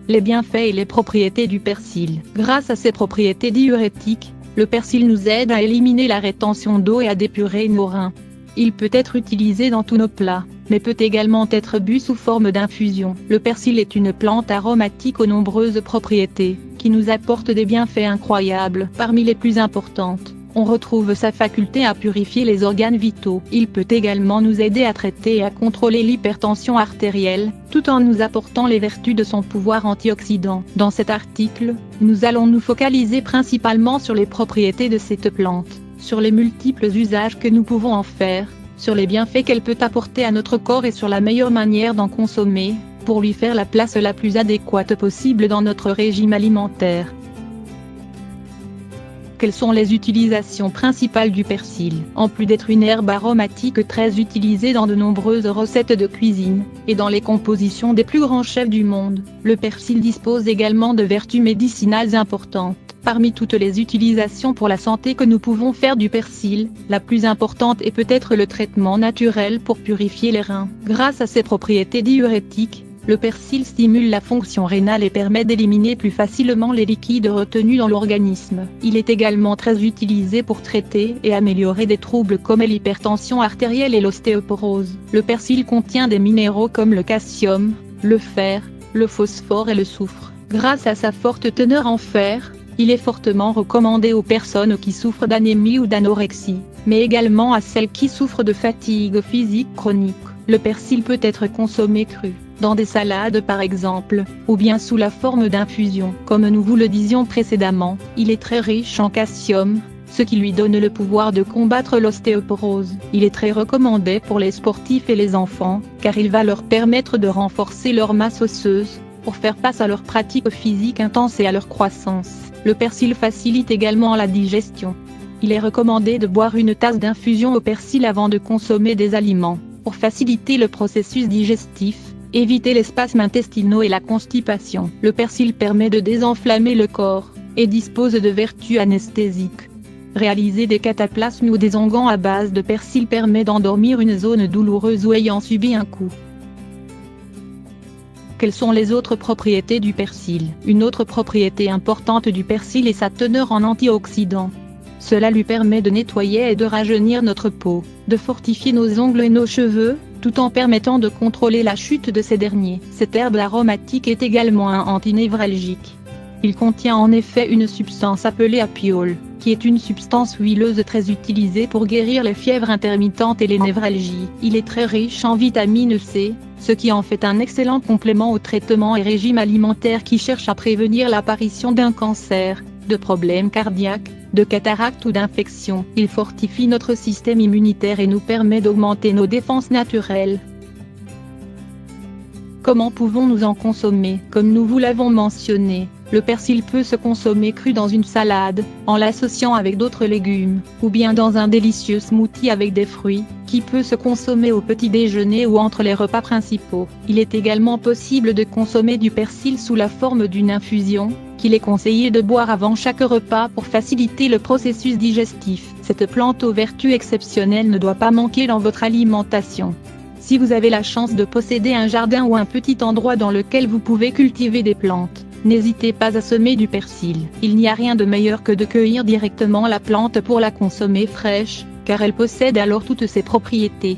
Les bienfaits et les propriétés du persil. Grâce à ses propriétés diurétiques, le persil nous aide à éliminer la rétention d'eau et à dépurer nos reins. Il peut être utilisé dans tous nos plats, mais peut également être bu sous forme d'infusion. Le persil est une plante aromatique aux nombreuses propriétés, qui nous apporte des bienfaits incroyables. Parmi les plus importantes, on retrouve sa faculté à purifier les organes vitaux. Il peut également nous aider à traiter et à contrôler l'hypertension artérielle, tout en nous apportant les vertus de son pouvoir antioxydant. Dans cet article, nous allons nous focaliser principalement sur les propriétés de cette plante, sur les multiples usages que nous pouvons en faire, sur les bienfaits qu'elle peut apporter à notre corps et sur la meilleure manière d'en consommer, pour lui faire la place la plus adéquate possible dans notre régime alimentaire. Quelles sont les utilisations principales du persil? En plus d'être une herbe aromatique très utilisée dans de nombreuses recettes de cuisine, et dans les compositions des plus grands chefs du monde, le persil dispose également de vertus médicinales importantes. Parmi toutes les utilisations pour la santé que nous pouvons faire du persil, la plus importante est peut-être le traitement naturel pour purifier les reins. Grâce à ses propriétés diurétiques, le persil stimule la fonction rénale et permet d'éliminer plus facilement les liquides retenus dans l'organisme. Il est également très utilisé pour traiter et améliorer des troubles comme l'hypertension artérielle et l'ostéoporose. Le persil contient des minéraux comme le calcium, le fer, le phosphore et le soufre. Grâce à sa forte teneur en fer, il est fortement recommandé aux personnes qui souffrent d'anémie ou d'anorexie, mais également à celles qui souffrent de fatigue physique chronique. Le persil peut être consommé cru, dans des salades par exemple, ou bien sous la forme d'infusion. Comme nous vous le disions précédemment, il est très riche en calcium, ce qui lui donne le pouvoir de combattre l'ostéoporose. Il est très recommandé pour les sportifs et les enfants, car il va leur permettre de renforcer leur masse osseuse, pour faire face à leurs pratiques physiques intenses et à leur croissance. Le persil facilite également la digestion. Il est recommandé de boire une tasse d'infusion au persil avant de consommer des aliments, pour faciliter le processus digestif, éviter les spasmes intestinaux et la constipation. Le persil permet de désenflammer le corps, et dispose de vertus anesthésiques. Réaliser des cataplasmes ou des onguents à base de persil permet d'endormir une zone douloureuse ou ayant subi un coup. Quelles sont les autres propriétés du persil? Une autre propriété importante du persil est sa teneur en antioxydants. Cela lui permet de nettoyer et de rajeunir notre peau, de fortifier nos ongles et nos cheveux, tout en permettant de contrôler la chute de ces derniers. Cette herbe aromatique est également un antinévralgique. Il contient en effet une substance appelée apiole, qui est une substance huileuse très utilisée pour guérir les fièvres intermittentes et les névralgies. Il est très riche en vitamine C, ce qui en fait un excellent complément au traitement et régime alimentaire qui cherche à prévenir l'apparition d'un cancer, de problèmes cardiaques, de cataracte ou d'infection. Il fortifie notre système immunitaire et nous permet d'augmenter nos défenses naturelles. Comment pouvons-nous en consommer? Comme nous vous l'avons mentionné, le persil peut se consommer cru dans une salade, en l'associant avec d'autres légumes, ou bien dans un délicieux smoothie avec des fruits, qui peut se consommer au petit déjeuner ou entre les repas principaux. Il est également possible de consommer du persil sous la forme d'une infusion, qu'il est conseillé de boire avant chaque repas pour faciliter le processus digestif. Cette plante aux vertus exceptionnelles ne doit pas manquer dans votre alimentation. Si vous avez la chance de posséder un jardin ou un petit endroit dans lequel vous pouvez cultiver des plantes, n'hésitez pas à semer du persil. Il n'y a rien de meilleur que de cueillir directement la plante pour la consommer fraîche, car elle possède alors toutes ses propriétés.